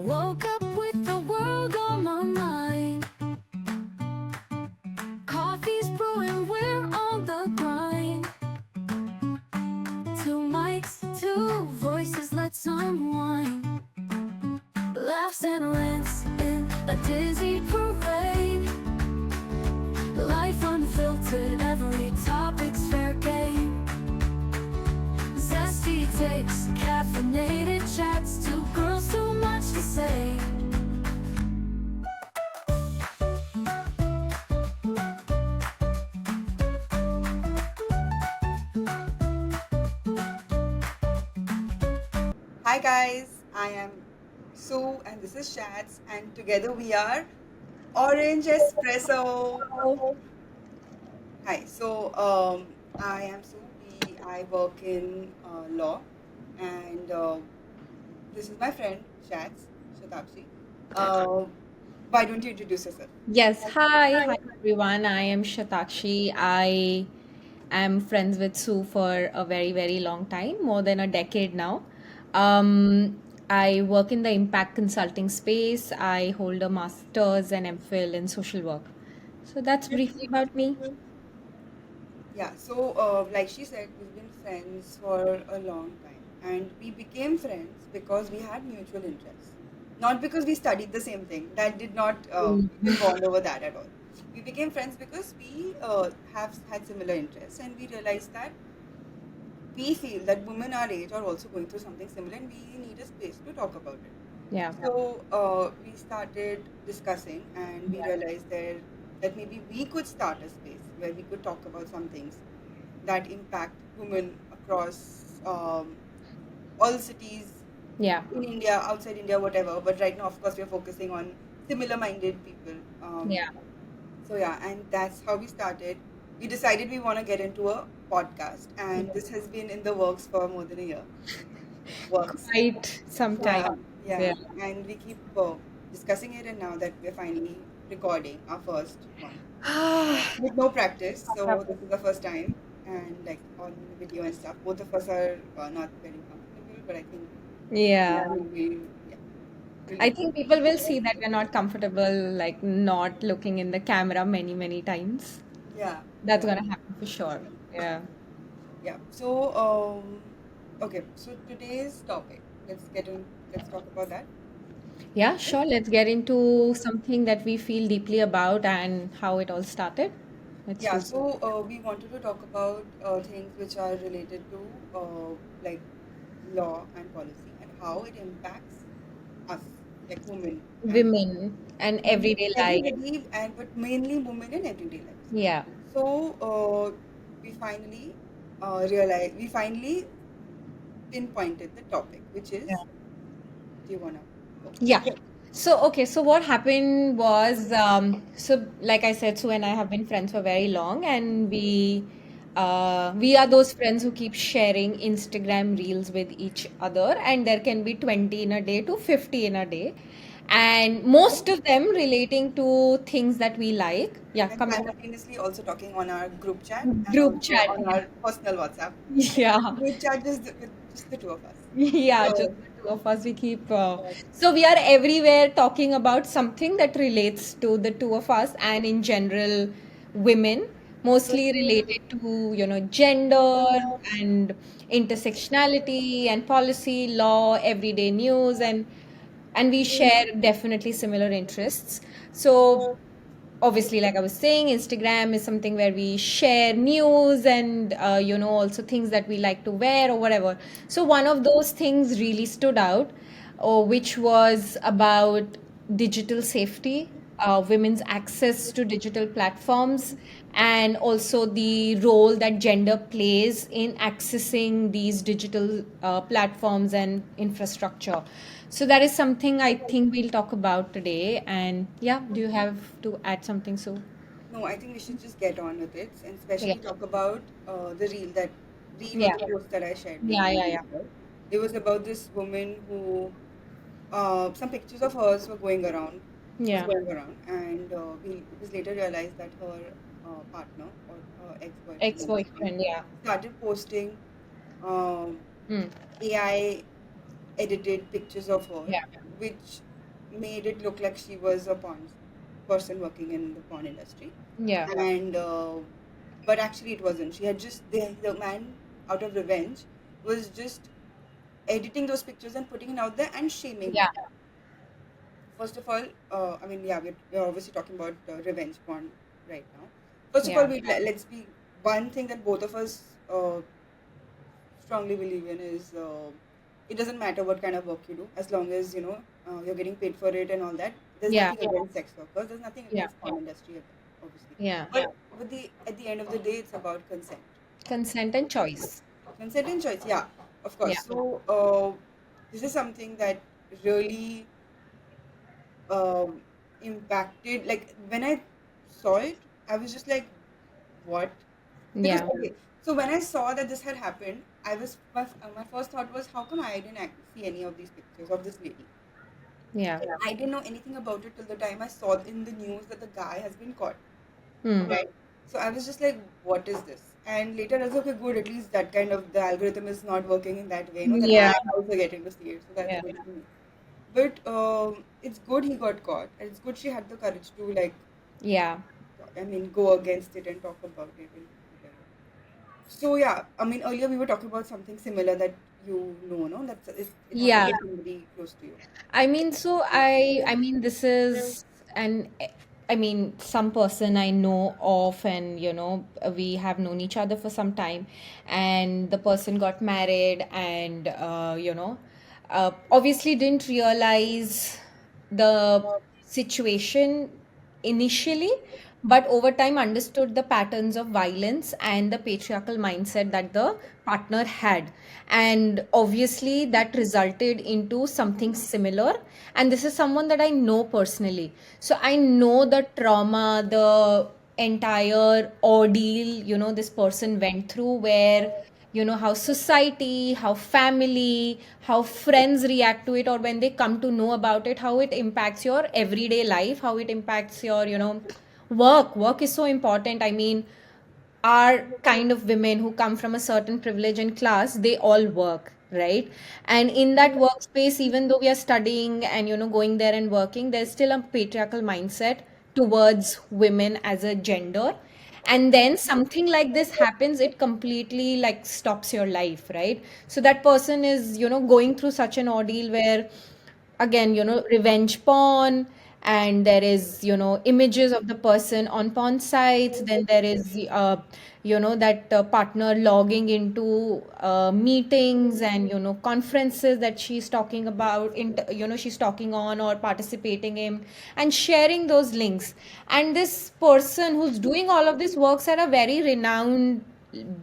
woke up with the world on my mind. Coffee's brewing, we're on the grind. Two mics, two voices, let's unwind. Laughs and rants in a dizzy parade. Life unfiltered, every topic's fair game. Zesty takes, caffeinated chats, two girls, too much to say. Hi guys, I am Sue and this is Shats, and together we are Orange Espresso. Hi, I am Sue. I work in law, and this is my friend Shats Shatabshi. Why don't you introduce yourself? Yes, hi everyone. I am Shatakshi. I am friends with Sue for a very, very long time, more than a decade now. I work in the impact consulting space. I hold a master's and MPhil in social work. So that's briefly about me. Yeah, like she said, we've been friends for a long time, and we became friends because we had mutual interests, not because we studied the same thing. That did not Mm. didn't bond over that at all. We became friends because we have had similar interests, and we realized that we feel that women our age are also going through something similar, and we need a space to talk about it. Yeah. We started discussing, and we realized that maybe we could start a space where we could talk about some things that impact women across all cities Yeah. in India, outside India, whatever. But right now, of course, we're focusing on similar-minded people. Yeah. And that's how we started. We decided we want to get into a podcast, and this has been in the works for more than a year. Works. Quite some Yeah, time. yeah, Yeah. and we keep discussing it, and now that we're finally recording our first one with no practice, so this is the first time, and like on video and stuff, both of us are not very comfortable, but I think Yeah. yeah, I we'll, think people will see that we're not comfortable, like not looking in the camera many, many times. yeah, That's yeah, gonna happen for sure. Yeah. yeah. Okay, so today's topic, let's talk about that. Yeah, sure. Let's get into something that we feel deeply about and how it all started. Let's Yeah, do. we wanted to talk about things which are related to like law and policy and how it impacts us, like women and Women and everyday life. everybody, and but mainly women in everyday lives. Yeah. So we finally we finally pinpointed the topic, which Yeah. is, do you wanna go? Yeah. So what happened was, so like I said, Sue and I have been friends for very long, and we are those friends who keep sharing Instagram reels with each other, and there can be 20 in a day to 50 in a day, and most of them relating to things that we like. Yeah, And come in. simultaneously also talking on our group chat and Group also chat. on our personal WhatsApp. Yeah. Group chat with just the two of us. Yeah, just So the two of us. We keep. So we are everywhere talking about something that relates to the two of us, and in general, women, mostly related to, gender and intersectionality and policy, law, everyday news, and we share definitely similar interests. So obviously, like I was saying, Instagram is something where we share news and also things that we like to wear or whatever. So one of those things really stood out, which was about digital safety, women's access to digital platforms, and also the role that gender plays in accessing these digital platforms and infrastructure. So that is something I think we'll talk about today. And yeah, do you have to add something, so? no, I think we should just get on with it and Yeah. especially talk about the reel or Yeah. the post that I shared with Yeah, you. yeah, yeah. It was about this woman who some pictures of hers were going around, Yeah. and it was later realized that her partner or ex-boyfriend at that time Ex-boyfriend, yeah. started posting um, Mm. AI edited pictures of her, Yeah. which made it look like she was a porn person working in the porn industry, Yeah. and but actually it wasn't. She had just the man, out of revenge, was just editing those pictures and putting it out there and shaming Yeah. her. First of all, I mean, yeah, we're obviously talking about revenge porn right now. First of all, Yeah. let's be one thing that both of us strongly believe in is it doesn't matter what kind of work you do, as long as you're getting paid for it and all that. There's Yeah. nothing against sex workers. There's nothing Yeah. against porn industry, obviously. Yeah. But with the at the end of the day, it's about consent. Consent and choice. Consent and choice, yeah, of Yeah. course. So this is something that really um, impacted. Like when I saw it, I was just like, "What?" Because Yeah. okay, so when I saw that this had happened, my first thought was, "How come I didn't see any of these pictures of this lady?" Yeah. I didn't know anything about it till the time I saw in the news that the guy has been caught. Hmm. Right. So I was just like, "What is this?" And later I was like, okay, good. At least that kind of the algorithm is not working in that way. Then Yeah. I'm also getting to see it, so that's Yeah. good for me. But it's good he got caught, and it's good she had the courage to like, Yeah. I mean, go against it and talk about it and whatever. So yeah, I mean, earlier we were talking about something similar that no, it happened Yeah. to somebody close to you. I mean, so I mean, this is an, I mean, some person I know of, and we have known each other for some time, and the person got married, and obviously didn't realize the situation initially, but over time understood the patterns of violence and the patriarchal mindset that the partner had, and obviously that resulted into something similar. And this is someone that I know personally, so I know the trauma, the entire ordeal this person went through, where how society, how family, how friends react to it, or when they come to know about it, how it impacts your everyday life, how it impacts your work is so important. I mean, are kind of women who come from a certain privilege and class, they all work, right? And in that workspace, even though we are studying and going there and working, there's still a patriarchal mindset towards women as a gender. And then something like this happens, it completely like stops your life, right? So that person is going through such an ordeal where, again, revenge porn, and there is images of the person on porn sites, then there is that partner logging into meetings and conferences that she's talking about, she's talking on or participating in, and sharing those links. And this person who's doing all of this works at a very renowned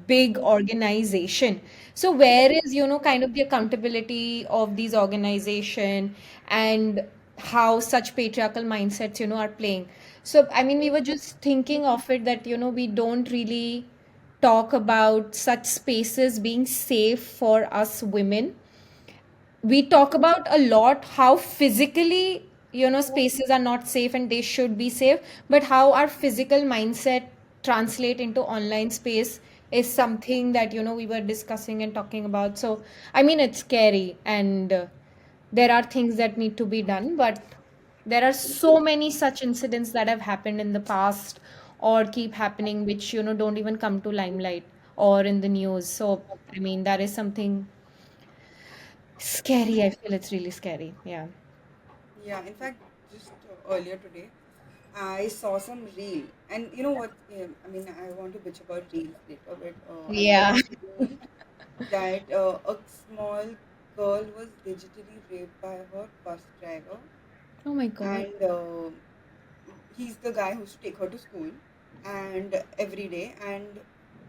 big organization. So where is kind of the accountability of these organization, and how such patriarchal mindsets are playing? So I mean, we were just thinking of it that we don't really talk about such spaces being safe for us women. We talk about a lot how physically spaces are not safe and they should be safe, but how our physical mindset translate into online space is something that we were discussing and talking about. So I mean, it's scary, and there are things that need to be done, but there are so many such incidents that have happened in the past or keep happening, which don't even come to limelight or in the news. So I mean, that is something scary. I feel it's really scary. Yeah. Yeah, in fact, just earlier today, I saw some reel, and you know what? I mean, I want to bitch about reels later, but I saw Yeah. some reel that a small girl was digitally raped by her bus driver, Oh my God. and he's the guy who used to take her to school, and every day, and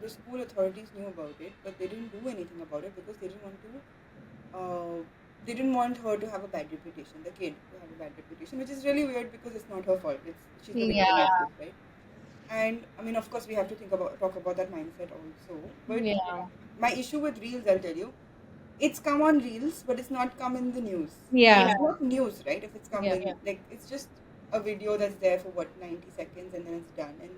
the school authorities knew about it, but they didn't do anything about it because they didn't want her to have a bad reputation, the kid to have a bad reputation, which is really weird because it's not her fault. She's the victim Yeah. of this, right? And I mean, of course, we have to talk about that mindset also. But Yeah. my issue with reels, I'll tell you, it's come on reels, but it's not come in the news. Yeah. It's not news, right? If it's come Yeah. in, like it's just a video that's there for what 90 seconds and then it's done, and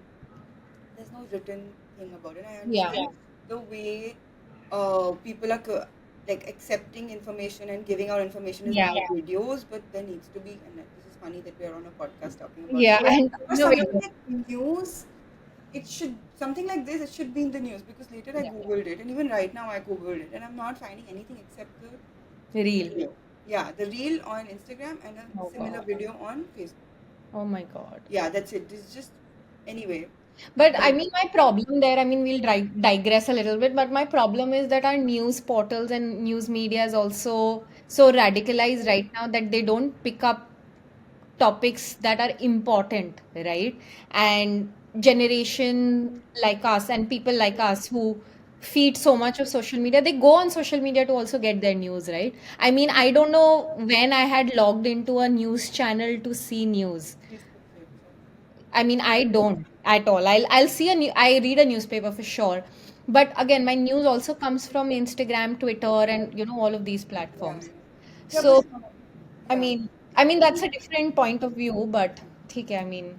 there's no written thing about it. I Yeah. understand the way people are. like accepting information and giving out information is Yeah. now videos, but there needs to be, and this is funny that we are on a podcast talking about Yeah, this. and For no, wait. something like news, it should, something like this, it should be in the news, because later I Yeah. googled it, and even right now I googled it, and I'm not finding anything except the Real. video. Yeah, the reel on Instagram and a Oh similar God. video on Facebook. Oh my God. Yeah, that's it. It's just anyway. But I But mean, my problem there, I mean, we'll digress a little bit, but my problem is that our news portals and news media is also so radicalized right now that they don't pick up topics that are important, right? And generation like us and people like us who feed so much of social media, they go on social media to also get their news, right? I mean, I don't know when I had logged into a news channel to see news. newspaper, exactly. I mean, I don't at all. I'll see I read a newspaper for sure. But again, my news also comes from Instagram, Twitter, and all of these Yeah, platforms. yeah, but So, I yeah, mean, I mean that's a different point of view, but okay, I mean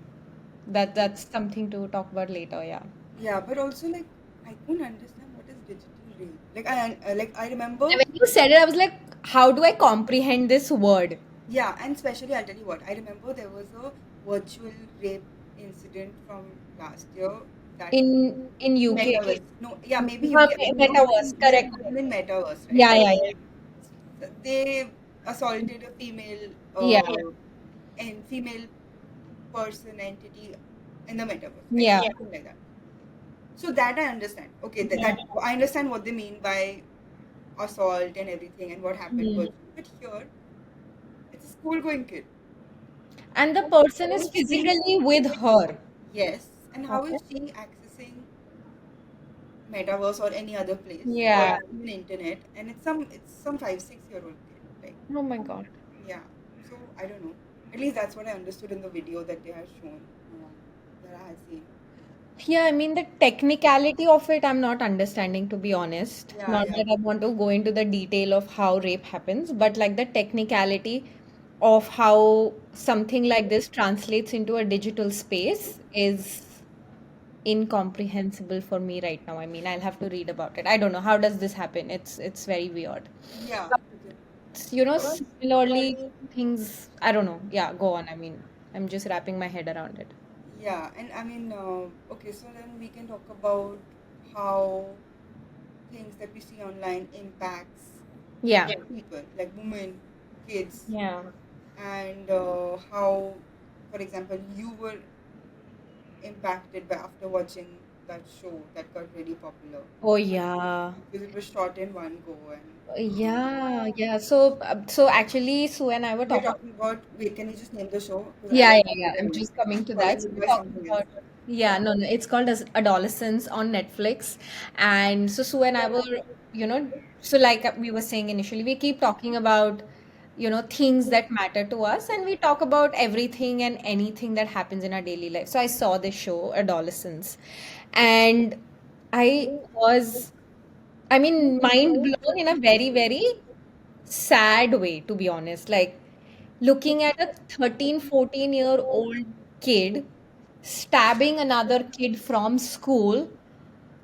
that's something to talk about later, yeah. yeah, but also like I couldn't understand what is digital reel. Like I And remember, when you said it, I was like, how do I comprehend this word yeah, and especially I'll tell you what I remember. There was a virtual rape incident from last year that in UK? metaverse. No, yeah, maybe Huh, UK. Metaverse, correct, correct. In metaverse, right? Yeah, yeah, yeah. They assaulted a female Yeah, and female person entity in the metaverse, right? yeah. Something like that. So that I understand. Okay, that I understand what they mean by assault and everything and what happened Hmm. virtually. But here, it's a school-going kid. And the person is physically with her. Yes, and how Okay. is she accessing metaverse or any other place or Yeah. even internet? And it's some 5, 6 year old kid. Like, Oh my God. yeah. So I don't know. At least that's what I understood in the video that they have shown, that I had seen. Yeah, I mean, the technicality of it, I'm not understanding, to be honest. Yeah, Not yeah, that I want to go into the detail of how rape happens, but like the technicality of how something like this translates into a digital space is incomprehensible for me right now. I mean, I'll have to read about it. I don't know. How does this happen? It's very weird. yeah. Okay. Similarly, things, I don't know. Yeah, go on. I mean, I'm just wrapping my head around it. Yeah, and I mean, okay, so then we can talk about how things that we see online impacts Yeah. people, like women, kids, Yeah. and how, for example, you were impacted by after watching that show that got really popular Oh yeah. because it was shot in one go, and Yeah, yeah. So actually, Sue and I were we're talking. talking about. Wait, can you just name the show? Because I Yeah, don't yeah, remember yeah. the I'm name. just coming to that. Calling So it we're by talking something else. about, yeah, no, no. It's called as Adolescence on Netflix. And so Sue and I were, you know, so like we were saying initially, we keep talking about, things that matter to us, and we talk about everything and anything that happens in our daily life. So I saw this show, Adolescence, and I was, I mean, mind blown in a very, very sad way, to be honest. Like looking at a 13, 14-year-old kid stabbing another kid from school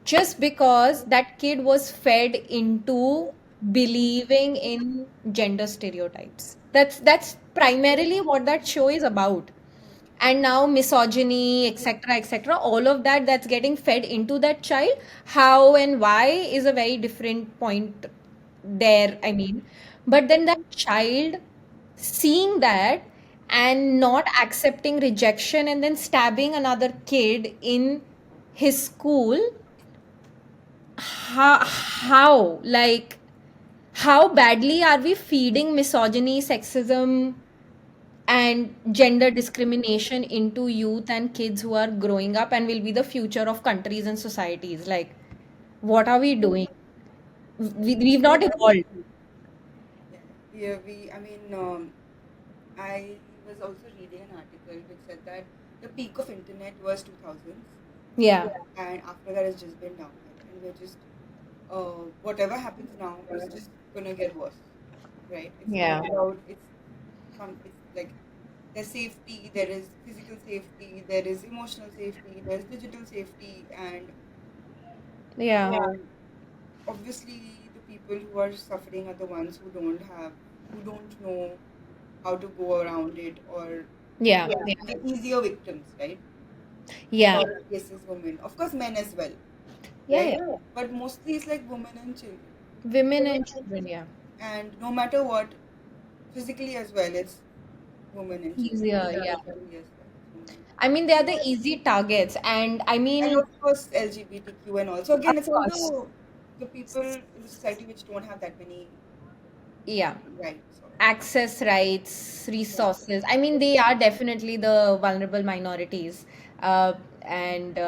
just because that kid was fed into believing in gender stereotypes. That's primarily what that show is about. And now misogyny, etc., etc., all of that that's getting fed into that child, how and why is a very different point there, I mean. But then that child seeing that and not accepting rejection and then stabbing another kid in his school, how like how badly are we feeding misogyny, sexism, and gender discrimination into youth and kids who are growing up and will be the future of countries and societies? Like, what are we doing? We've not evolved. Yeah, I mean, I was also reading an article which said that the peak of internet was 2000s, Yeah. and after that it's just been downhill, and we're just whatever happens now is just gonna get worse, right? It's not Yeah. about it's like there's safety, there is physical safety, there is emotional safety, there's digital safety, and Yeah. obviously the people who are suffering are the ones who don't know how to go around it, or Yeah, yeah, the easier victims, right? In a yeah, lot of cases, women, of course, men as well, yeah, right? yeah. But mostly it's like women and children. Women and children, yeah. And no matter what, physically as well, it's women and children. Easier, yeah. Physically as well, it's women and I children. mean, they are the easy targets, and I And mean, of course, LGBTQ and all. So of again, it's all course, the people in the society which don't have that many yeah. rights or Access rights, yeah. resources. I mean, they are definitely the vulnerable minorities, uh, and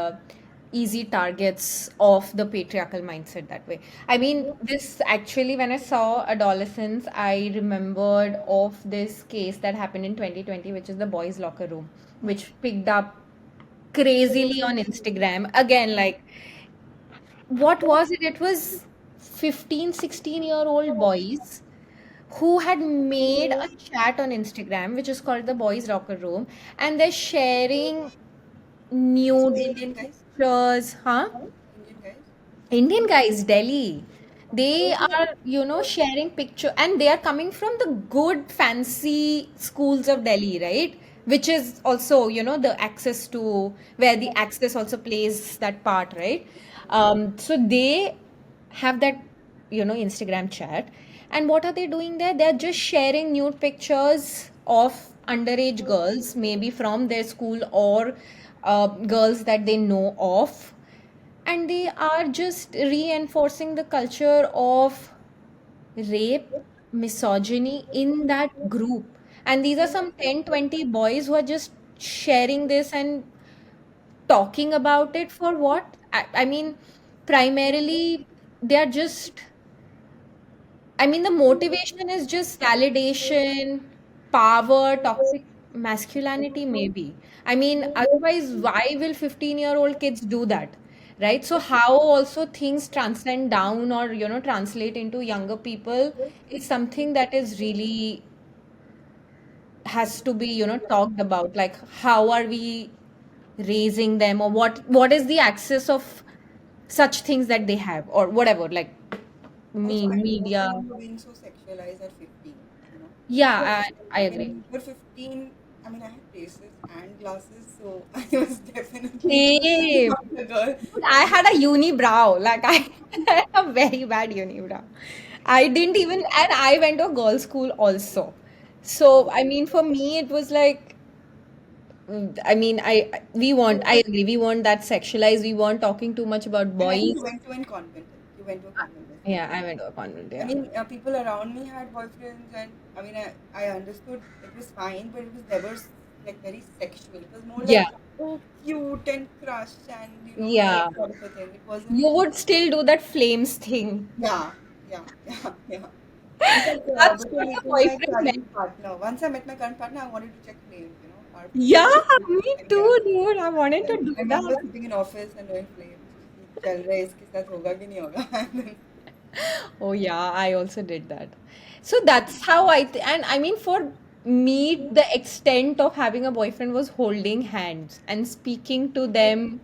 easy targets of the patriarchal mindset that way. I mean, this actually, when I saw adolescents, I remembered of this case that happened in 2020, which is the boys' locker room, Hmm. which picked up crazily on Instagram. Again, like, what was it? It was 15, 16-year-old boys who had made a chat on Instagram, which is called the Boys Locker Room, and they're sharing These were nude Indian guys. pictures, huh? Indian guys. Indian guys, Delhi. Okay. They are, sharing picture, and they are coming from the good fancy schools of Delhi, right? Which is also, the access to where the access also plays that part, right? So they have that, Instagram chat. And what are they doing there? They're just sharing nude pictures of underage girls, maybe from their school or girls that they know of, and they are just reinforcing the culture of rape, misogyny in that group. And these are some 10, 20 boys who are just sharing this and talking about it for what? I mean, primarily, they are just, I mean, the motivation is just validation, power, toxic masculinity, maybe. I mean, otherwise, why will 15-year-old kids do that? Right? So, how also things transcend down or, translate into younger people is something that is really has to be, talked about. Like, how are we raising them, or what is the access of such things that they have, or whatever, like Also, I don't media. remember being so sexualized at 15, you know. Yeah, I agree. When you're 15, I mean, I had braces and glasses, so I was definitely Same. not a girl. Dude, I had a unibrow. Like I had a very bad unibrow. I didn't even, and I went to a girls' school also. So I mean, for me, it was like, I mean, I agree, we want that sexualized. We want talking too much about And I think boys. you went to a convent as well. Yeah, I went to a convent. I Yeah. mean, people around me had boyfriends, and I mean, I understood it was fine, but it was never like very sexual. It was more Yeah. like, oh, cute and crush, and that Yeah. sort of a thing. It wasn't, You would still do that flames thing. yeah, yeah. In fact, That's before what the meeting my boyfriend meant. current partner, once I met my current partner, I wanted to check flames, our Yeah, flames. me And yeah, too, dude. I wanted to do I remember that. sitting in office and doing flames. कि चल रहा है इसके साथ होगा कि नहीं होगा and then Oh yeah, I also did that. So that's how and I mean, for me, the extent of having a boyfriend was holding hands and speaking to them,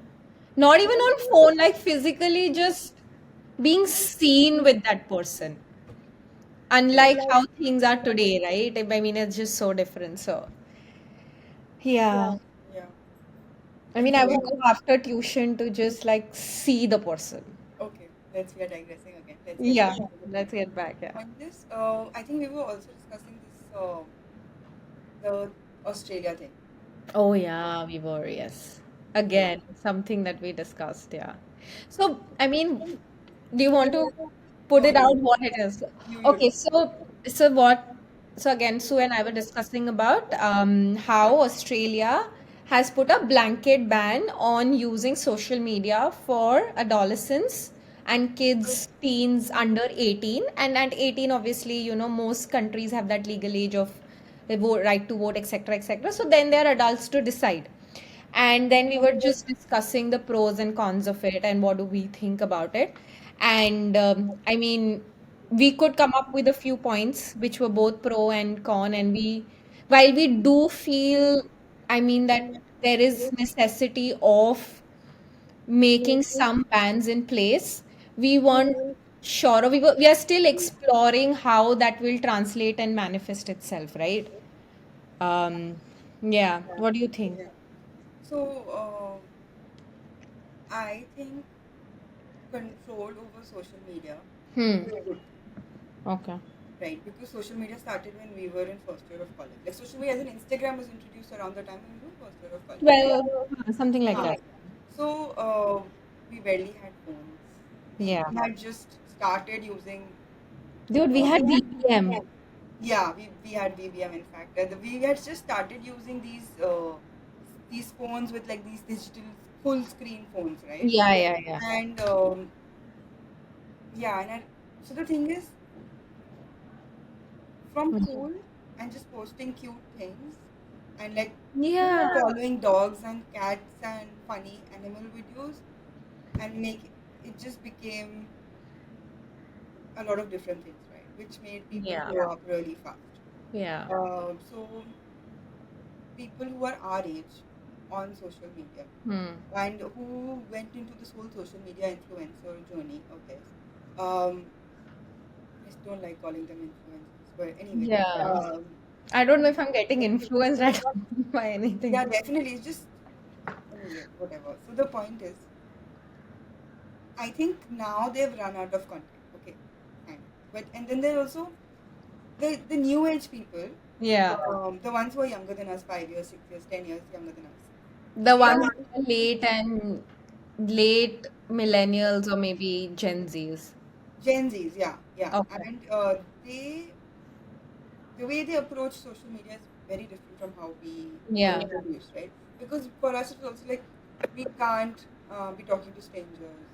not even on phone, like physically just being seen with that person. yeah, Unlike how things are today, right? I mean, it's just so different. So yeah. yeah. I mean, I Anyway, would go after tuition to just like see the person. okay, we are digressing again. Let's get Yeah, back to the let's point. get back. Yeah. On this, I think we were also discussing this, the Australia thing. Oh, yeah, we were, yes. Yeah. Again, something that we discussed, yeah. So, I mean, do you want to put No, it out what it is? you Okay, talk. so what, so again, Sue and I were discussing about how Australia has put a blanket ban on using social media for adolescents and kids, teens under 18. And at 18, obviously, most countries have that legal age of the right to vote, etc., etc. So then they are adults to decide. And then we were just discussing the pros and cons of it and what do we think about it. And I mean, we could come up with a few points which were both pro and con. And while we do feel, I mean, that there is necessity of making some bans in place, we want sure of. We are still exploring how that will translate and manifest itself, right? Um, yeah. What do you think? Yeah. So I think control over social media Hmm. is a good thing, Okay. right? Because social media started when we were in first year of college. Like social media as an Instagram was introduced around the time when we were in first year of college, right? Well, something like Huh. that. So we barely had phones. We Yeah. had just started using. Dude, we had BBM. Yeah, we had BBM in fact. We had just started using these phones with like these digital full screen phones, right? Yeah, yeah, yeah. And yeah, so the thing is, from Mhm. cool and just posting cute things and like Yeah. following dogs and cats and funny animal videos and make it just became a lot of different things, right? Which made people Yeah. grow up really fast. Yeah. So people who are our age on social media Hmm. and who went into this whole social media influencer journey of theirs. Um, I just don't like calling them influencers, but anyway, Yeah. um, I don't know if I'm getting influenced at all by yeah, anything. definitely. It's just anyway, whatever. So the point is, I think now they've run out of content. Okay, fine. But and then there are also the new age people, Yeah. the ones who are younger than us, 5 years, 6 years, 10 years younger than us. The They ones are who are late millennials or maybe Gen Zs. Gen Zs, yeah, yeah, Okay. and they the way they approach social media is very different from how we were Yeah. introduced, right? Because for us it's also like we can't be talking to strangers.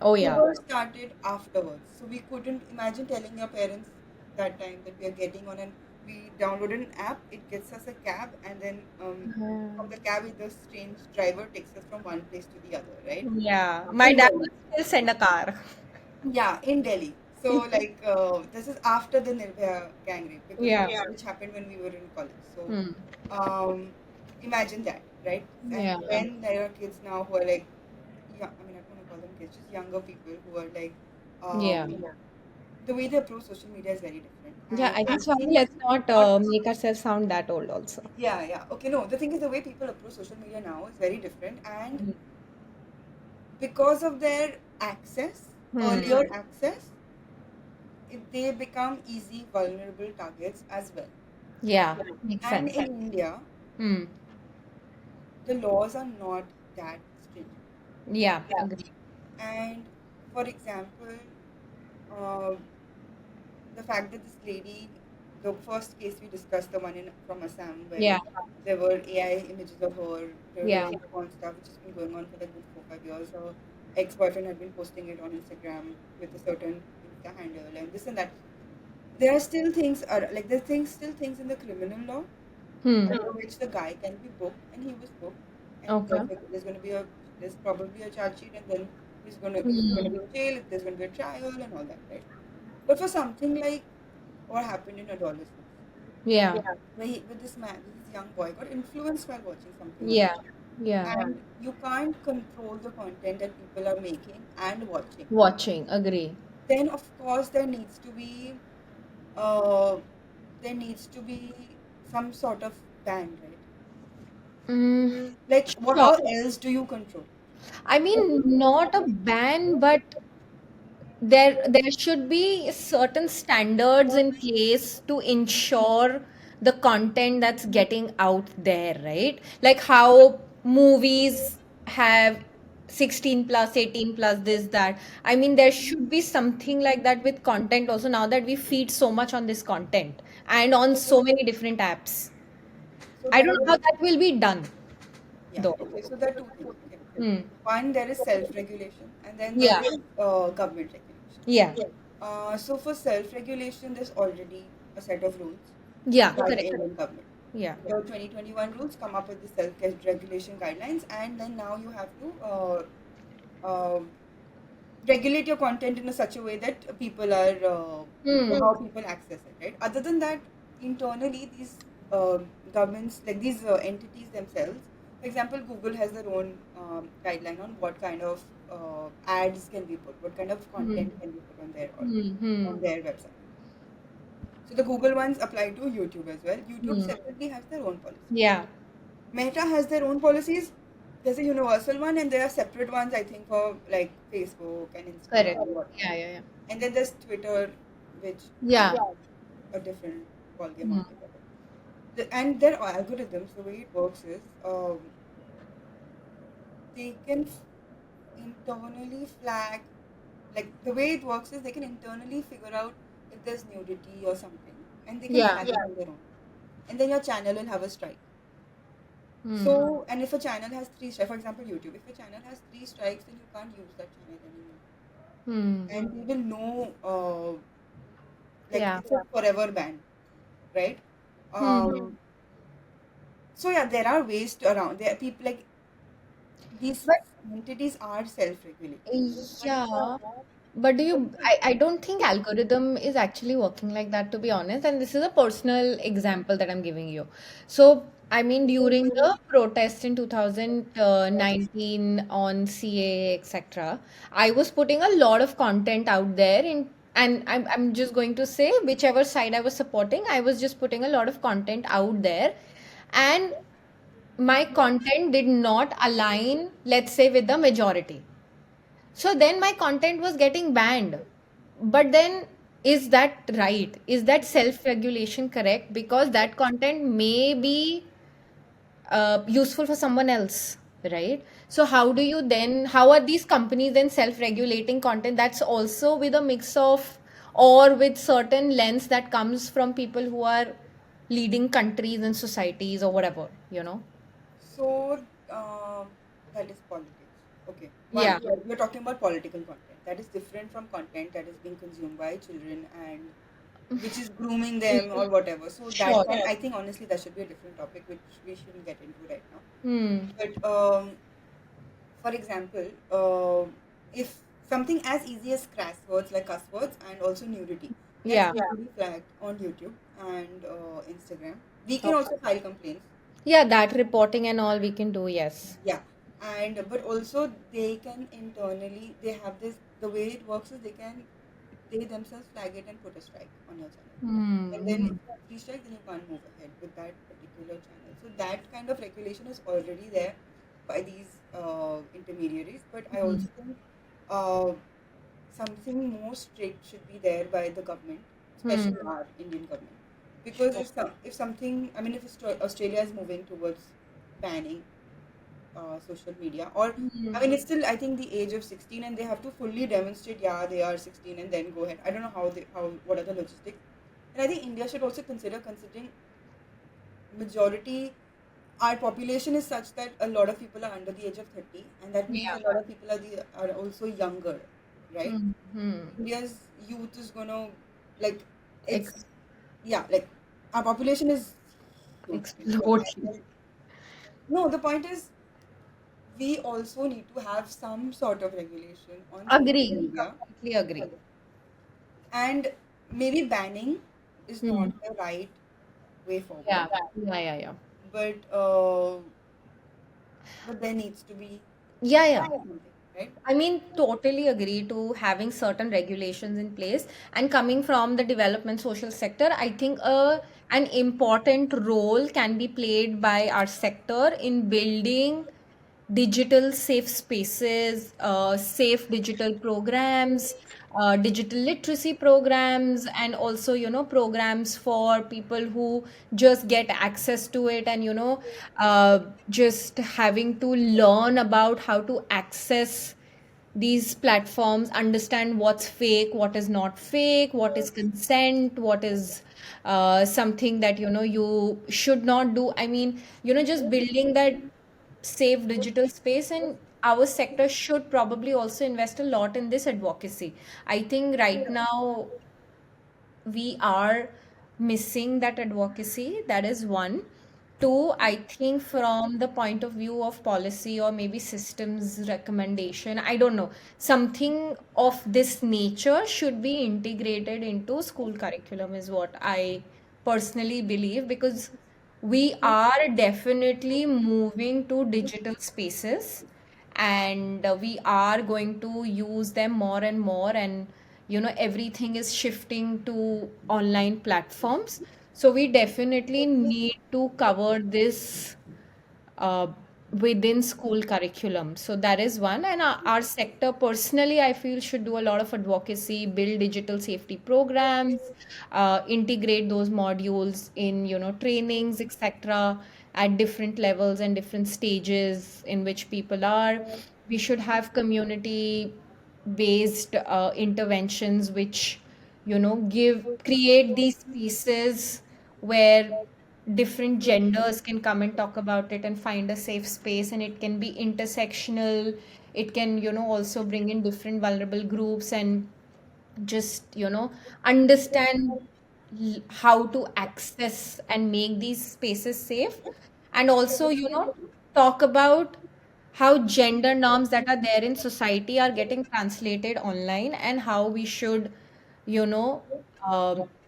Oh, yeah. Uber started afterwards, so we couldn't imagine telling your parents that time that we are getting on and we downloaded an app. It gets us a cab, and then from the cab, the strange driver takes us from one place to the other, right? Yeah. My In dad Delhi. would still send a car. Yeah, in Delhi. So like this is after the Nirbhaya gang rape because Yeah. which happened when we were in college. So Hmm. um, imagine that, right? And Yeah. then there are kids now who are like, yeah, I mean I don't want to call them kids, just younger people who are like, Yeah. the way they approach social media is very different. Yeah, And I I think so. think Let's not not make ourselves sound that old also. yeah, yeah. Okay, no, the thing is the way people approach social media now is very different and Hmm. because of their access, Hmm. earlier access, they become easy vulnerable targets as well. Yeah, makes And sense. in India, Hmm. the laws are not that stringent. Yeah, agree. And for example, uh, the fact that this lady, the first case we discussed, the one in from Assam, where Yeah, there were AI images of her, there were yeah, rape porn stuff, which has been going on for like good 4 5 years. Her ex-boyfriend had been posting it on Instagram with a certain Insta handle and this and that. There are still things, like there's things, still things in the criminal law hmm. under which the guy can be booked, and he was booked, and Okay. there's going to be a there's probably a charge sheet, and then he's going to Hmm. be in jail. There's going to be a trial and all that, right? But for something like what happened in adolescence, Yeah, where with this man, with this young boy, got influenced while watching something on yeah, YouTube, yeah. and you can't control the content that people are making and watching. Watching, agree. Then of course uh, there needs to be some sort of ban, right? Mm, Like, what? sure. How else do you control I mean, not a ban, but there should be certain standards in place to ensure the content that's getting out there, right? Like how movies have 16 plus, 18 plus, this, that. I mean, there should be something like that with content also, now that we feed so much on this content and on so many different apps. So I don't there know how is, that will be done, yeah, though. okay. So there are two things. Okay, Hmm. one there is self-regulation, and then there Yeah. is government regulation. Yeah. So for self-regulation, there's already a set of rules Yeah. by the Correct. Indian government. Yeah. The 2021 rules come up with the self-regulation guidelines, and then now you have to uh, regulate your content in a such a way that people are Hmm. how people access it, right? Other than that, internally these governments, like these entities themselves, For example, Google has their own guideline on what kind of ads can be put, what kind of Hmm. content can be put on their Hmm. Hmm. on their website. So the Google ones apply to YouTube as well. YouTube Hmm. separately has their own policy. Yeah. Meta has their own policies. There's a universal one, and there are separate ones, I think, for like Facebook and Instagram Correct. and whatnot. Yeah. Yeah. Yeah. And then there's Twitter, which is Yeah. a different ballgame Hmm. altogether. And their algorithms, the way it works is they can internally flag, like the way it works is they can internally figure out if there's nudity or something, and they can Yeah. flag it on their own. And then your channel will have a strike. Hmm. So, and if a channel has three strikes, for example, YouTube, if a channel has three strikes, then you can't use that channel anymore. Hmm. And we will know, like, Yeah. it's a forever ban, right? Hmm. So yeah, there are ways to around. There are people like these But entities are self-regulating. yeah, but I don't think algorithm is actually working like that, to be honest. And this is a personal example that I'm giving you. So, I mean, during the protest in 2019 on CA, etc., I was putting a lot of content out there and I'm just going to say whichever side I was supporting, I was just putting a lot of content out there. And my content did not align, let's say, with the majority. So then my content was getting banned. But then, is that right? Is that self regulation correct? Because that content may be useful for someone else, right? So, how are these companies then self regulating content that's also with a mix of or with certain lens that comes from people who are leading countries and societies or whatever, you know? So that is politics. Okay. One, Yeah, we're talking about political content. That is different from content that is being consumed by children and which is grooming them or whatever. So that sure. can, I think honestly that should be a different topic which we shouldn't get into right now. Hmm. But for example, if something as easy as crass words like cuss words and also nudity gets Yeah. easily flagged on YouTube and Instagram, we can Okay. also file complaints. Yeah, that reporting and all we can do, yes. Yeah, and but also they can internally they have this the way it works is they themselves flag it and put a strike on your channel. And then if Hmm. you have three strikes, then you can't move ahead with that particular channel. So that kind of regulation is already there by these intermediaries. But I Hmm. also think uh, something more strict should be there by the government, Hmm. especially our Indian government. Because if something, I mean, if Australia is moving towards banning social media, or I Hmm. mean, it's still I think the age of 16, and they have to fully demonstrate, yeah, they are 16, and then go ahead. I don't know how what are the logistics, and I think India should also considering majority. Our population is such that a lot of people are under the age of 30, and that means Yeah. a lot of people are also younger, right? Hmm. Hmm. India's youth is gonna like it's Ex yeah, like our population is huge. explode. And no, the point is we also need to have some sort of regulation on social Agree. media, Completely agree. and maybe banning is Hmm. not the right way forward, Yeah. Yeah. Yeah. Yeah. but there needs to be Yeah. Yeah. something, right? I mean, totally agree to having certain regulations in place. And coming from the development social sector, I think an important role can be played by our sector in building digital safe spaces, safe digital programs, digital literacy programs, and also, programs for people who just get access to it and, just having to learn about how to access these platforms, understand what's fake, what is not fake, what is consent, what is something that you should not do. I mean, just building that safe digital space, and our sector should probably also invest a lot in this advocacy. I think right now we are missing that advocacy. That is one. Two, I think from the point of view of policy or maybe systems recommendation, I don't know, something of this nature should be integrated into school curriculum, is what I personally believe. Because we are definitely moving to digital spaces, and we are going to use them more and more, and everything is shifting to online platforms. So we definitely need to cover this uh, within school curriculum. So that is one. And our sector personally, I feel, should do a lot of advocacy, build digital safety programs, integrate those modules in, trainings, etc., at different levels and different stages in which people are. We should have community based interventions which give create these pieces where different genders can come and talk about it and find a safe space, and it can be intersectional. It can also bring in different vulnerable groups and just understand how to access and make these spaces safe, and also talk about how gender norms that are there in society are getting translated online, and how we should you know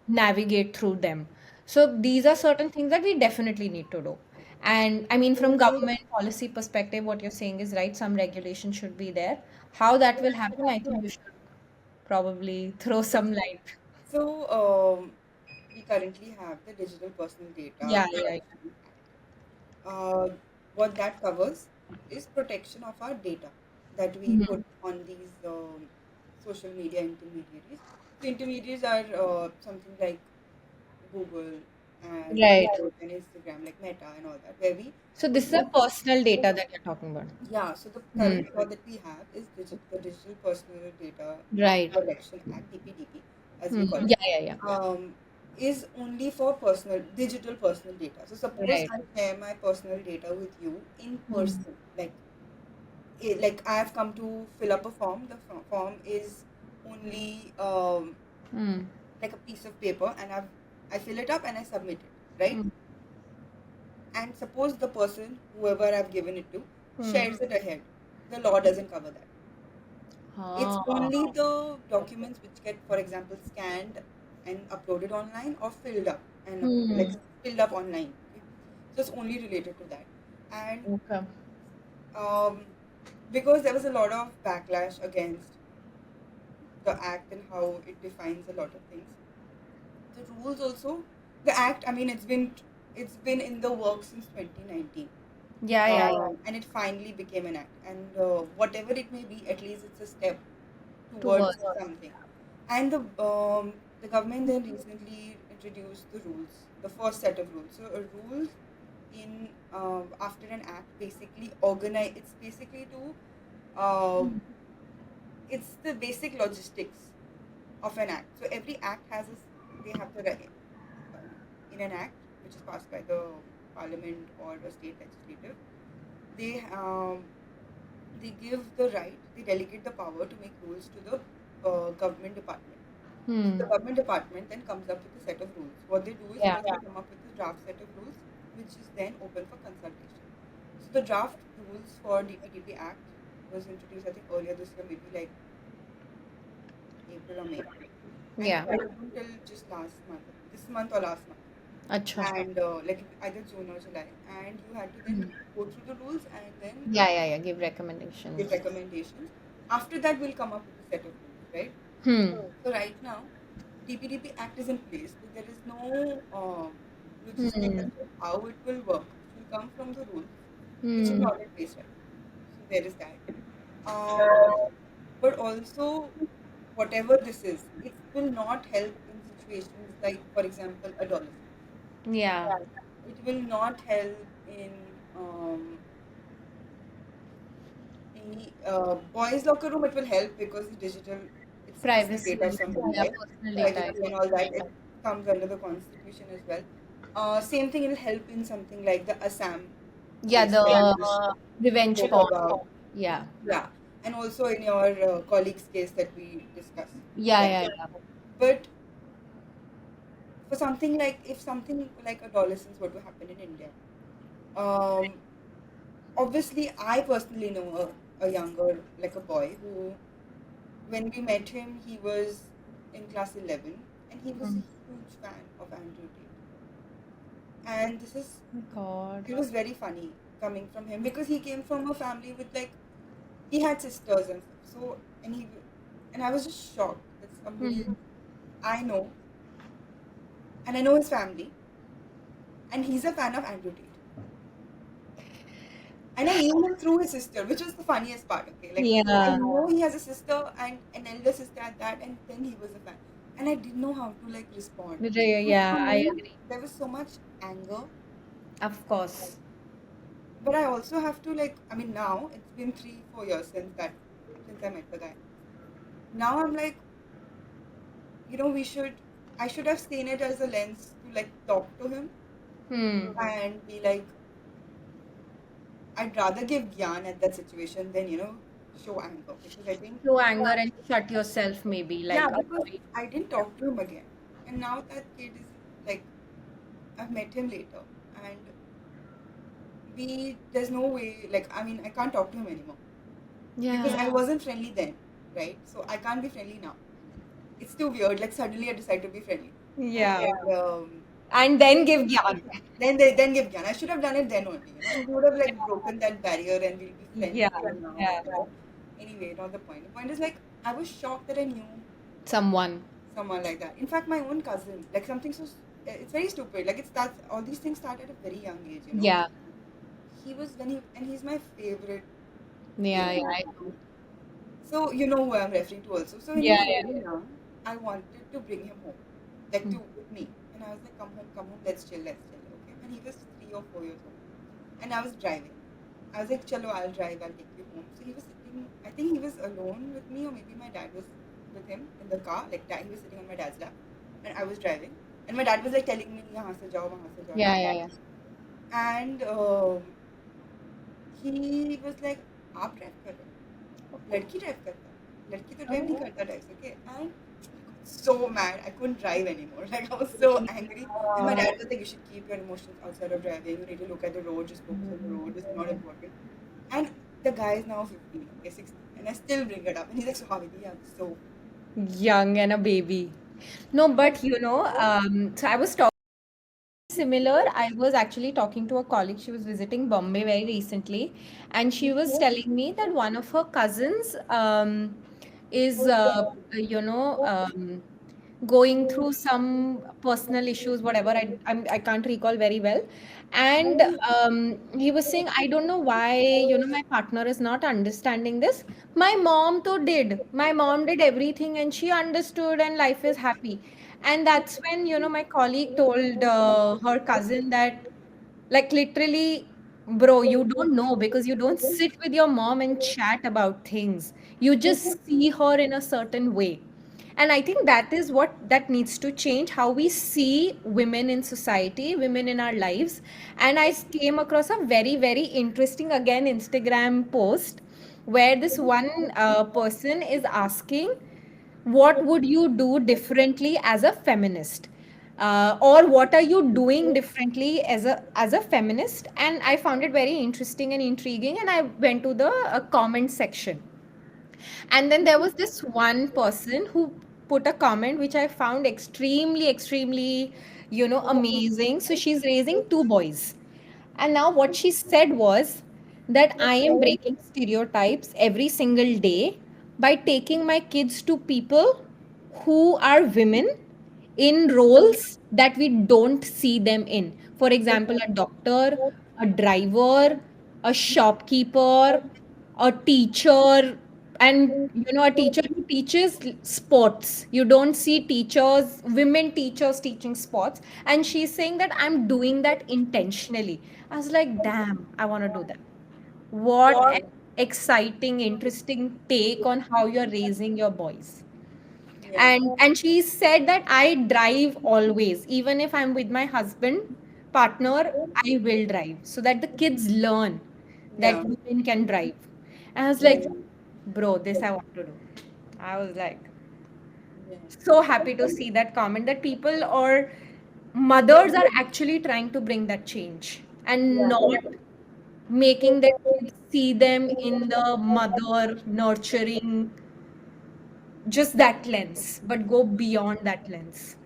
navigate through them. So these are certain things that we definitely need to do. And I mean, from government policy perspective, what you're saying is right. Some regulation should be there. How that will happen, I think you should probably throw some light. So, we currently have the Digital Personal Data Yeah, yeah, Protection Act. What that covers is protection of our data that we yeah. put on these social media intermediaries. So, intermediaries are something like Google and Right. Facebook and Instagram, like Meta and all that, where we So put this is a the personal data that you're talking about. yeah. So the Hmm. current law that we have is the Digital Personal Data Right. Protection Act (DPDP), as we Hmm. call it. Yeah, yeah, yeah. um, is only for personal digital personal data. So suppose Right. I share my personal data with you in Hmm. person, like I have come to fill up a form. The form is only Hmm. like a piece of paper, and I fill it up and I submit it, right? Hmm. And suppose the person, whoever I've given it to, Hmm. shares it ahead. The law doesn't cover that. It's Ah. only the documents which get, for example, scanned and uploaded online or filled up and like Hmm. filled up online. Okay? So it's only related to that. And Okay. um, because there was a lot of backlash against the act and how it defines a lot of things, the rules also, the act. I mean, it's been in the works since 2019, Yeah, yeah, yeah. and it finally became an act. And whatever it may be, at least it's a step towards Towards. something. And the government then recently introduced the rules, the first set of rules. So a rules in after an act basically organize. It's basically to it's the basic logistics of an act. So every act has they have the right in an act which is passed by the parliament or a state legislative. They they give the right, they delegate the power to make rules to the government department. So Hmm. the government department then comes up with a set of rules. What they do is Yeah. first they come up with a draft set of rules, which is then open for consultation. So the draft rules for DPDP Act was introduced, I think, earlier this year, maybe like April or May, and it Yeah. went on till just last month, this month or last month, Acha. and like either June or July, and you had to then Hmm. go through the rules and then Yeah, yeah, yeah. Give give recommendations. recommendations. After that, we'll come up with a set of rules, right? Hmm. So right now, DPDP Act is in place, but there is no logistics Hmm. of how it will work, which will come from the rules, which is Hmm. not in place right now. So there is that. Um, but also, whatever this is, it will not help in situations like, for example, adolescence. Yeah. It will not help in any boys' locker room. It will help because it's digital, it's personal Privacy. data somebody, Yeah, right? personal data. Privacy and all that, it comes under the constitution as well. Same thing, it'll help in something like the Assam Yeah, case that the we just revenge spoke porn. about. Yeah. Yeah, and also in your colleague's case that we discussed, Yeah, right? yeah, yeah. But for something like, if something like adolescence were to happen in India, um, obviously I personally know a younger, like a boy who, when we met him, he was in class 11 and he was a Hmm. huge fan of Andrew Tate. And this is, God. it was very funny coming from him because he came from a family with like, he had sisters and stuff. So, and I was just shocked that somebody Hmm. I know, and I know his family, and he's a fan of Andrew Tate. And I knew him through his sister, which was the funniest part. Okay, like I Yeah. know he has a sister and an elder sister at that, and then he was a fan, and I didn't know how to like respond. So Yeah, for I me, agree. there was so much anger, Of course. but I also have to like. I mean, now it's been 3 4 years since I met the guy. Now I'm like, we should. I should have seen it as a lens to like talk to him Hmm. and be like, I'd rather give gyan at that situation than show anger because I think. Show anger and shut yourself, maybe, Yeah, like because avoid. I didn't talk to him again. And now that kid is like, I've met him later. And there's no way, like, I mean, I can't talk to him anymore. Because I Yeah. wasn't friendly then, right? So I can't be friendly now. It's too weird. Like, suddenly I decide to be friendly. Yeah. And And then give gyan. then give gyan. I should have done it then only, And we would have, like, broken that barrier and we'll be friends Yeah. again now. Yeah. But anyway, not the point. The point is, like, I was shocked that I knew Someone. someone like that. In fact, my own cousin, like something so, it's very stupid. Like it starts, all these things start at a very young age. Yeah. He was and he's my favorite Yeah. kid. Yeah. I know. So you know who I'm referring to also. So when he Yeah. was Yeah. very young, I wanted to bring him home, like Hmm. to with me, and I was like, come home, let's chill, okay. And he was 3 or 4 years old, and I was driving. I was like, chalo, I'll drive, I'll take you home. So he was sitting, I think he was alone with me, or maybe my dad was with him in the car. Like he was sitting on my dad's lap, and I was driving. And my dad was like telling me, यहाँ से जाओ, वहाँ से Yeah. जाओ. Yeah. Yeah. And he was like, आप drive कर रहे हो, लड़की ड्राइव करता है, लड़की तो ड्राइव नहीं करता टाइप से, okay. And so mad, I couldn't drive anymore. Like I was so angry. And my dad was like, you should keep your emotions outside of driving. You need to look at the road, just focus on the road. This is not important. And the guy is now 15, okay, 16, and I still bring it up. And he's like, so how did you? So Young and a baby. No, but so I was talking similar. I was actually talking to a colleague. She was visiting Bombay very recently, and she was telling me that one of her cousins is, going through some personal issues, whatever. I can't recall very well. And he was saying, I don't know why, my partner is not understanding this. My mom too did. My mom did everything and she understood, and life is happy. And that's when, my colleague told her cousin that, like, literally, bro, you don't know because you don't sit with your mom and chat about things. You just see her in a certain way. And I think that is what that needs to change, how we see women in society, women in our lives. And I came across a very, very interesting, again, Instagram post where this one person is asking, what would you do differently as a feminist? Or what are you doing differently as a feminist? And I found it very interesting and intriguing, and I went to the comment section. And then there was this one person who put a comment which I found extremely, extremely, amazing. So she's raising two boys. And now what she said was that I am breaking stereotypes every single day by taking my kids to people who are women in roles that we don't see them in. For example, a doctor, a driver, a shopkeeper, a teacher, and a teacher who teaches sports. You don't see women teachers teaching sports. And she's saying that I'm doing that intentionally. I was like, damn, I want to do that. What an exciting, interesting take on how you're raising your boys. yeah, And she said that I drive always, even if I'm with my husband, partner, I will drive so that the kids learn that yeah, women can drive. And I was yeah, like, bro, this I want to do. I was like, yeah, so happy to see that comment, that people or mothers are actually trying to bring that change and yeah. not making their kids see them in the mother nurturing, just that lens, but go beyond that lens.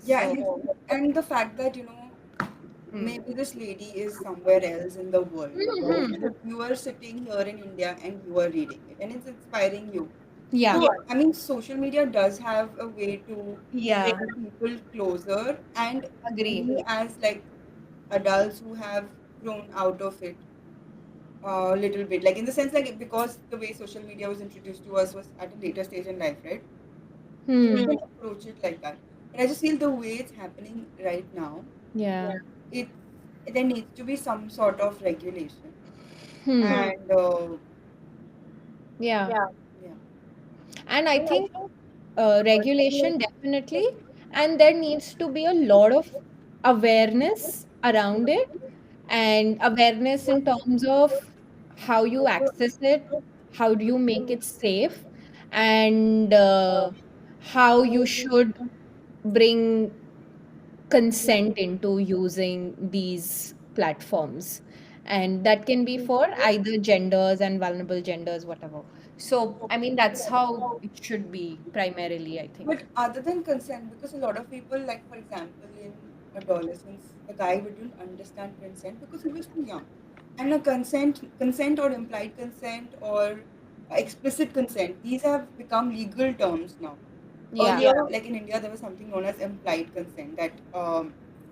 Yeah, So and the fact that maybe this lady is somewhere else in the world, right? Hmm. But you are sitting here in India and you are reading it, and it's inspiring you. Yeah. So, I mean, social media does have a way to Yeah. bring people closer, and Agree. we as like adults who have grown out of it a little bit, like in the sense like because the way social media was introduced to us was at a later stage in life, right? So we Hmm. can approach it like that. But I just feel the way it's happening right now, Yeah. it there needs to be some sort of regulation. Hmm. And Yeah. yeah, And I think regulation definitely, and there needs to be a lot of awareness around it, and awareness in terms of how you access it, how do you make it safe, and how you should bring consent into using these platforms. And that can be for either genders and vulnerable genders, whatever. So, I mean, that's how it should be primarily, I think. but other than consent, because a lot of people, like for example, in adolescence, the guy wouldn't understand consent because he was too young. And a consent or implied consent or explicit consent, these have become legal terms now. Yeah. Earlier, like in India, there was something known as implied consent that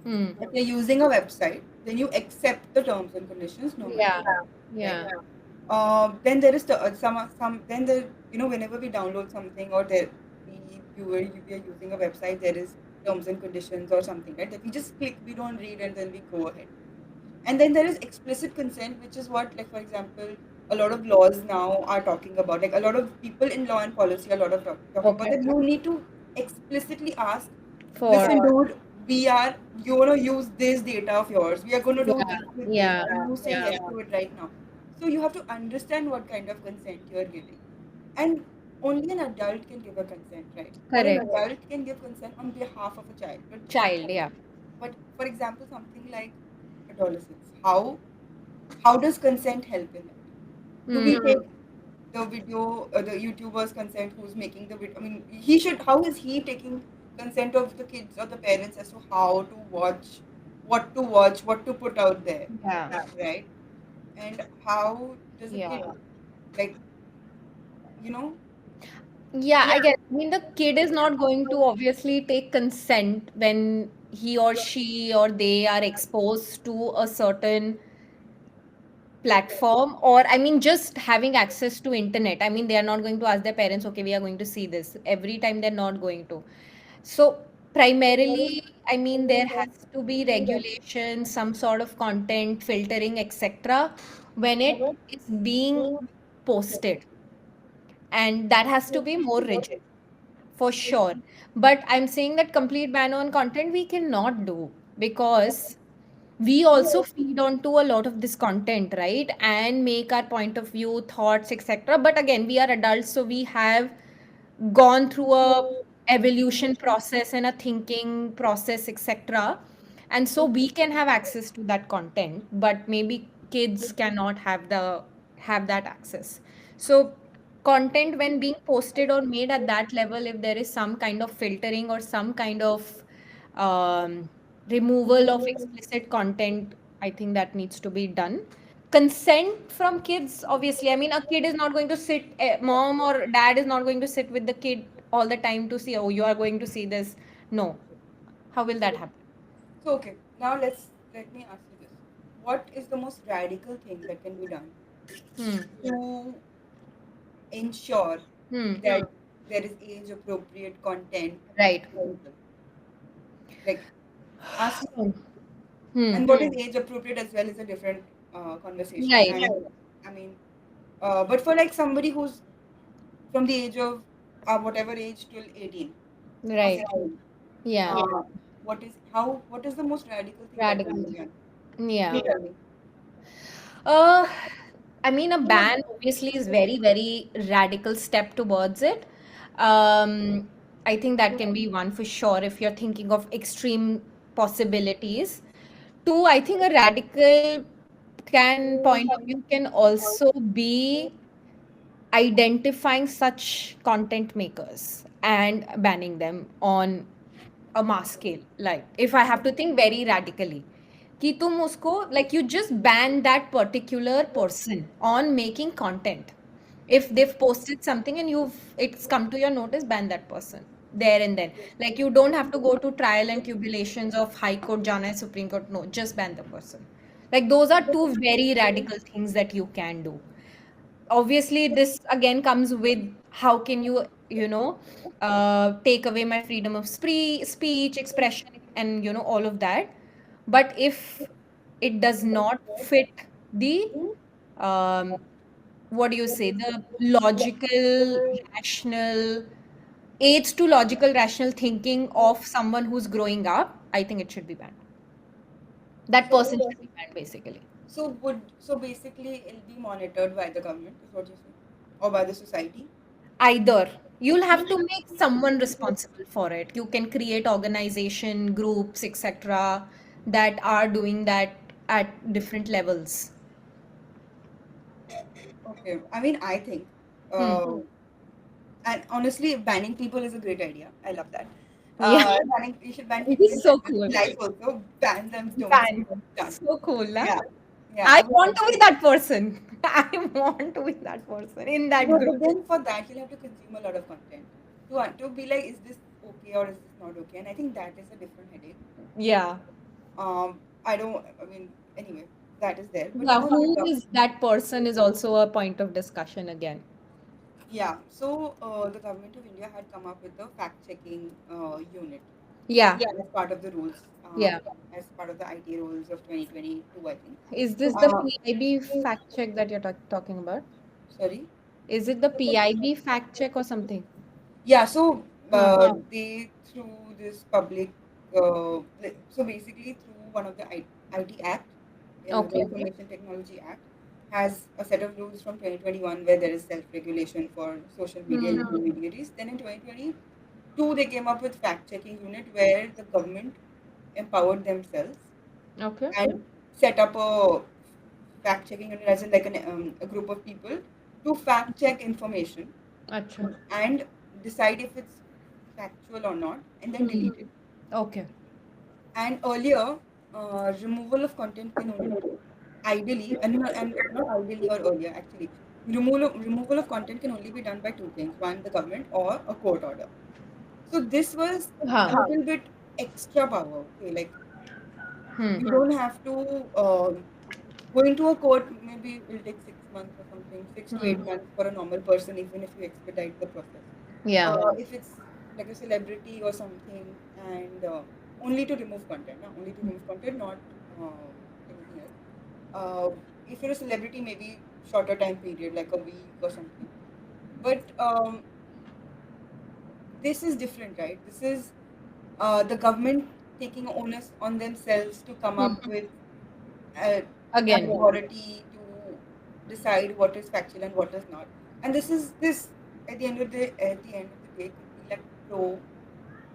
Hmm. if you're using a website, then you accept the terms and conditions no matter Yeah. what, right? Yeah. Then there is the some then the whenever we download something or there we are using a website, there is terms and conditions or something, right? That we just click, we don't read, and then we go ahead. And then there is explicit consent, which is what, like for example, a lot of laws now are talking about. Like a lot of people in law and policy, a lot of talking about Okay. that you need to explicitly ask, For listen, dude, we are going to use this data of yours. We are going to do yeah, this with this. yeah, Can you say yeah. yes to it right now? So you have to understand what kind of consent you are giving. And only an adult can give a consent, right? Or an Correct. adult can give consent on behalf of a child. Child, yeah. But for example, something like adolescence, how does consent help in that? Do we Hmm. take the video, the YouTuber's consent who's making the video? I mean, he should. How is he taking consent of the kids or the parents as to how to watch, what to put out there, Yeah. right? And how does a Yeah. kid like you know? Yeah, I guess. I mean, the kid is not going to obviously take consent when he or she or they are exposed to a certain platform, or I mean just having access to internet. I mean, they are not going to ask their parents, okay, we are going to see this every time. They're not going to. So primarily, I mean, there has to be regulation, some sort of content filtering, etc., when it is being posted, and that has to be more rigid for sure. But I'm saying that complete ban on content we cannot do, because we also feed onto a lot of this content, right? And make our point of view, thoughts, etc. But again, we are adults, so we have gone through a evolution process and a thinking process, etc. And so we can have access to that content, but maybe kids cannot have that access. So content, when being posted or made at that level, if there is some kind of filtering or some kind of um, removal of explicit content, I think that needs to be done. Consent from kids, obviously. I mean, a kid is not going to sit, mom or dad is not going to sit with the kid all the time to see, oh, you are going to see this. No. How will that happen? So okay, now let me ask you this: what is the most radical thing that can be done Hmm. to ensure Hmm. that there is age appropriate content Right. available? Like ask Hmm. Hmm. and what is age appropriate as well is a different conversation. Right. And I mean, but for like somebody who's from the age of whatever age till 18 or Right. 16, Yeah. what is the most radical thing that can Radical. be done? Yeah. You tell me. Uh, I mean, a ban obviously is very, very radical step towards it. Um, I think that can be one for sure if you're thinking of extreme possibilities. Two, I think a radical can point of view can also be identifying such content makers and banning them on a mass scale. Like, if I have to think very radically, कि तुम उसको like you just ban that particular person on making content. If they've posted something and it's come to your notice, ban that person there and then. Like you don't have to go to trial and tribulations of High Court, Jana, Supreme Court. No, just ban the person. Like those are two very radical things that you can do. Obviously this again comes with how can you take away my freedom of speech expression and all of that, but if it does not fit the um, what do you say, the logical rational aids to logical rational thinking of someone who's growing up, I think it should be banned. That So, person should be banned basically. so basically, it'll be monitored by the government, is what you say, or by the society. Either you'll have to make someone responsible for it. You can create organization groups etc that are doing that at different levels. Okay. I mean, I think, Hmm. and honestly, banning people is a great idea. I love that. Yeah. You should ban It people in is so general cool. life also. Ban them, don't see Ban. them done. So cool, huh? Yeah. Yeah. I want to be that person. I want to be that person in that No, group. but then for that, you'll have to consume a lot of content to be like, is this okay or is this not okay? And I think that is a different headache. Yeah. I don't. I mean, anyway, that is there. But Yeah, for the who is that person is also a point of discussion again. yeah, so the government of India had come up with the fact-checking unit Yeah. as part of the rules, Yeah. as part of the IT rules of 2022, I think. Is this the Uh, PIB fact check that you're talking about? Sorry. Is it the PIB fact check or something? Yeah, so Huh. they through this public, so basically through one of the IT Act, the Okay. Information Technology Act, has a set of rules from 2021 where there is self-regulation for social media Hmm. intermediaries. Then in 2022, they came up with fact-checking unit where the government empowered themselves Okay. and set up a fact-checking unit, as in like a group of people to fact-check information Acha. and decide if it's factual or not, and then Hmm. delete it. Okay. And earlier, removal of content can only ideally, and not ideally or earlier actually, removal of content can only be done by two things: one, the government, or a court order. So this was a Huh. little bit extra power. Okay, like Hmm. you don't have to going to a court. Maybe it will take 6 months or something, 6 to 8 months for a normal person, even if you expedite the process. Yeah. If it's like a celebrity or something, and only to remove content, no? Only to remove content, not anything else. If you're a celebrity, maybe shorter time period, like a week or something. But this is different, right? This is the government taking onus on themselves to come up Hmm. with uh, Again. authority to decide what is factual and what is not. And this at the end of the day could be like pro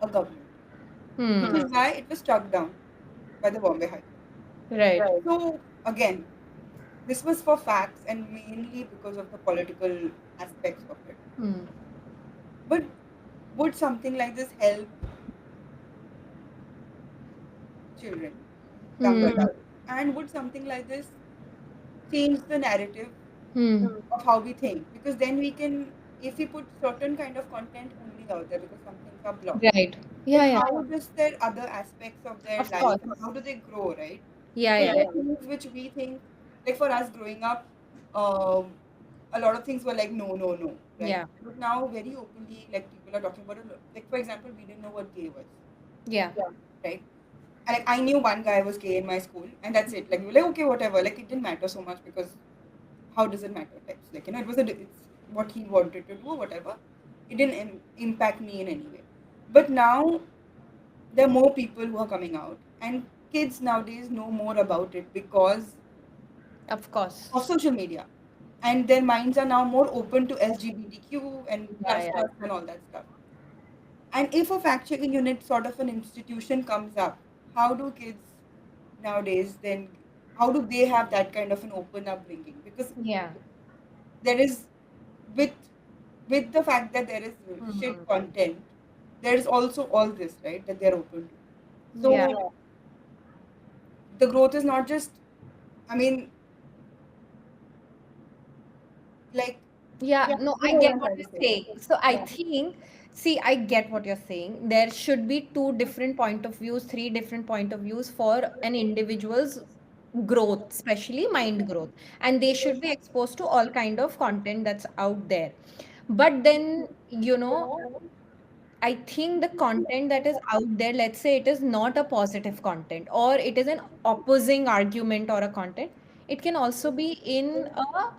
a government, which is Hmm. why it was struck down by the Bombay High Court. Right. So again, this was for facts and mainly because of the political aspects of it. Hmm. But would something like this help children, younger Hmm. adults? And would something like this change the narrative Hmm. of how we think? Because then we can, if we put certain kind of content only out there because some things are blocked, Right. then Yeah, yeah. how does their other aspects of their Of life course. and how do they grow, right? Yeah, Because yeah. there are things which we think, like for us growing up, um, a lot of things were like no, no, no, right? Yeah. But now very openly, like people are talking about it. Like for example, we didn't know what gay was, Yeah. right? And, like I knew one guy was gay in my school, and that's it. Like we were like okay, whatever. Like it didn't matter so much because how does it matter? Types like it was it's what he wanted to do or whatever. It didn't impact me in any way. But now there are more people who are coming out, and kids nowadays know more about it because Of course. of social media, and their minds are now more open to LGBTQ and Yeah, plus yeah. plus and all that stuff. And if a fact checking unit, sort of an institution, comes up, how do kids nowadays then? How do they have that kind of an open upbringing? Because Yeah. there is with the fact that there is shit Hmm. content, there is also all this, right, that they're open to. Yeah. So The growth is not just, I mean, like, Yeah, yeah, no, you I know what get I'm what trying to you're say. saying. So I Yeah. think, see, I get what you're saying. There should be two different point of views, three different point of views for an individual's growth, especially mind growth. And they should be exposed to all kind of content that's out there. But then, I think the content that is out there, let's say it is not a positive content or it is an opposing argument or a content, it can also be in a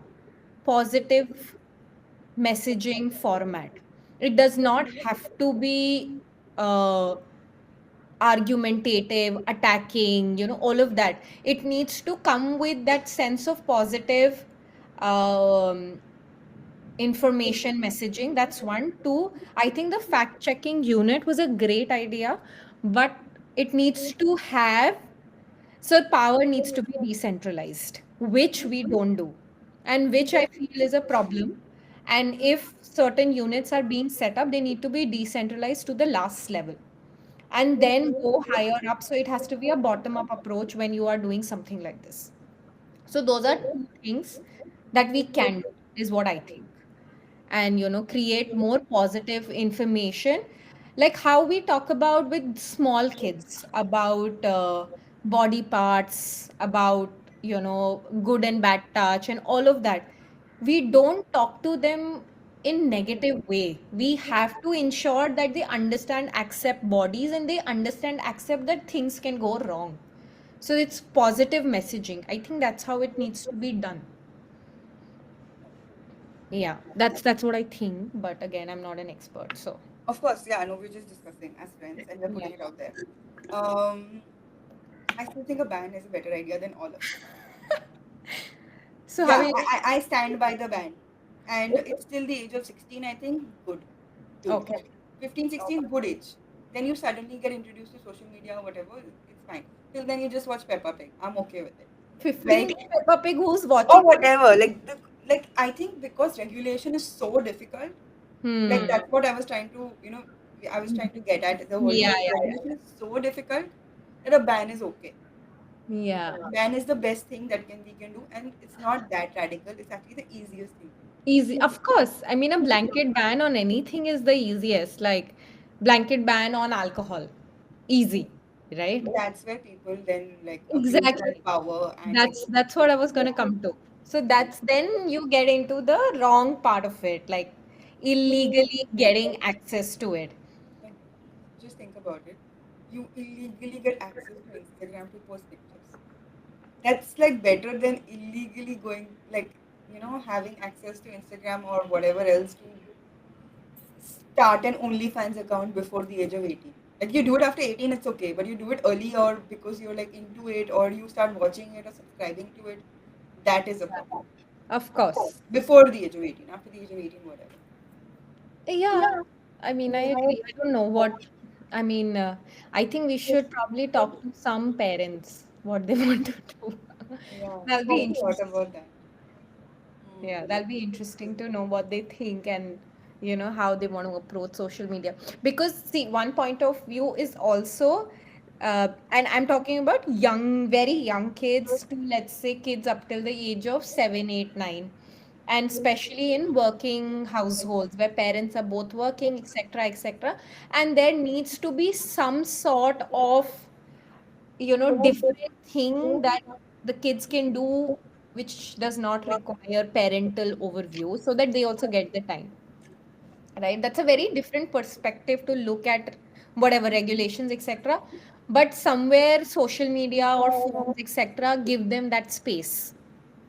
positive messaging format. It does not have to be uh, argumentative, attacking, all of that. It needs to come with that sense of positive um, information messaging. That's one. Two, I think the fact checking unit was a great idea, but it needs to have, so power needs to be decentralized, which we don't do, and which I feel is a problem. And if certain units are being set up, they need to be decentralized to the last level and then go higher up. So it has to be a bottom up approach when you are doing something like this. So those are two things that we can do, is what I think. And create more positive information, like how we talk about with small kids about body parts, about good and bad touch and all of that. We don't talk to them in negative way. We have to ensure that they understand, accept bodies, and they understand, accept that things can go wrong. So it's positive messaging. I think that's how it needs to be done. Yeah, that's what I think. But again, I'm not an expert, so Of course, yeah, no, we're just discussing as friends and we're yeah. putting it out there. Um, I still think a ban is a better idea than all of this. So how Yeah, you? I stand by the ban. And it's till the age of 16, I think, good. Do Okay. it. 15, 16, good age. Then you suddenly get introduced to social media or whatever, it's fine. Till then, you just watch Peppa Pig. I'm okay with it. 15 Like, Peppa Pig, who's watching? or whatever. Like I think because regulation is so difficult, like Hmm. that's what I was trying to, I was trying to get at the whole Yeah, time. yeah, Regulation is so difficult that a ban is okay. yeah. Ban is the best thing that we can do, and it's not that radical. It's actually the easiest thing. Easy, of course. I mean, a blanket ban on anything is the easiest. Like blanket ban on alcohol, easy, right? That's where people then like abuse their Exactly. power and like That's what I was gonna come to. So that's then you get into the wrong part of it, like illegally getting access to it. like just think about it. You illegally get access to Instagram to post pictures. That's like better than illegally going like having access to Instagram or whatever else to start an OnlyFans account before the age of 18. Like you do it after 18, it's okay, but you do it early or because you're like into it or you start watching it or subscribing to it, that is a problem. Of course. Before the age of 18, after the age of 18, whatever. Yeah, I mean, I agree. I don't know what, I mean, I think we should probably talk to some parents what they want to do. Yeah, That'll have be you thought interesting. about that? Yeah, that'll be interesting to know what they think and how they want to approach social media. Because see, one point of view is also, and I'm talking about young, very young kids to, let's say, kids up till the age of 7, 8, 9, and especially in working households where parents are both working, etc., etc., and there needs to be some sort of different thing that the kids can do which does not require parental overview, so that they also get the time, right? That's a very different perspective to look at whatever regulations, etc., but somewhere social media or phones, etc., give them that space,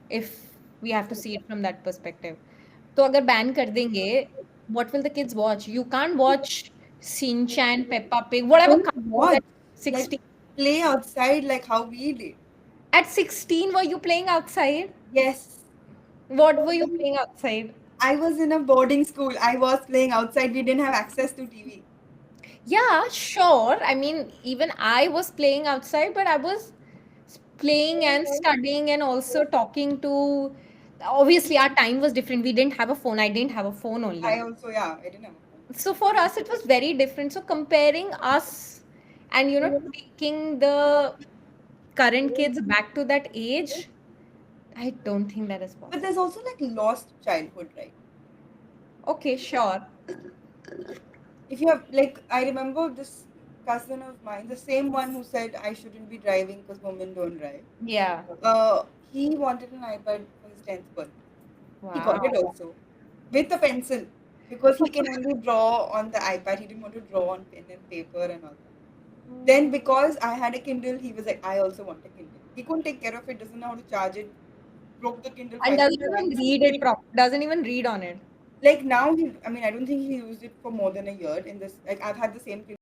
if we have to see it from that perspective. तो अगर ban कर देंगे, what will the kids watch? You can't watch Shinchan, Peppa Pig, whatever Don't cartoons watch. at Like 16. play outside like how we did. At 16, were you playing outside? Yes. What were you playing outside? I was in a boarding school. I was playing outside. We didn't have access to TV. Yeah, sure. I mean, even I was playing outside, but I was playing and studying and also talking to. Obviously, our time was different. We didn't have a phone. I didn't have a phone only. I also, yeah, I didn't have a phone. So for us, it was very different. So comparing us and taking the current kids back to that age, I don't think that is But possible. there's also like lost childhood, right? Okay, sure. If you have, like, I remember this cousin of mine, the same one who said I shouldn't be driving because women don't drive. Yeah. He wanted an iPad for his 10th birthday. He got it Wow. also with a pencil because he can only draw on the iPad. He didn't want to draw on pen and paper and all that. Then because I had a Kindle, he was like, I also want a Kindle. He couldn't take care of it, doesn't know how to charge it, broke the Kindle And 5 doesn't times. even read it doesn't even read on it. Like now, I mean, I don't think he used it for more than a year in this. Like I've had the same Kindle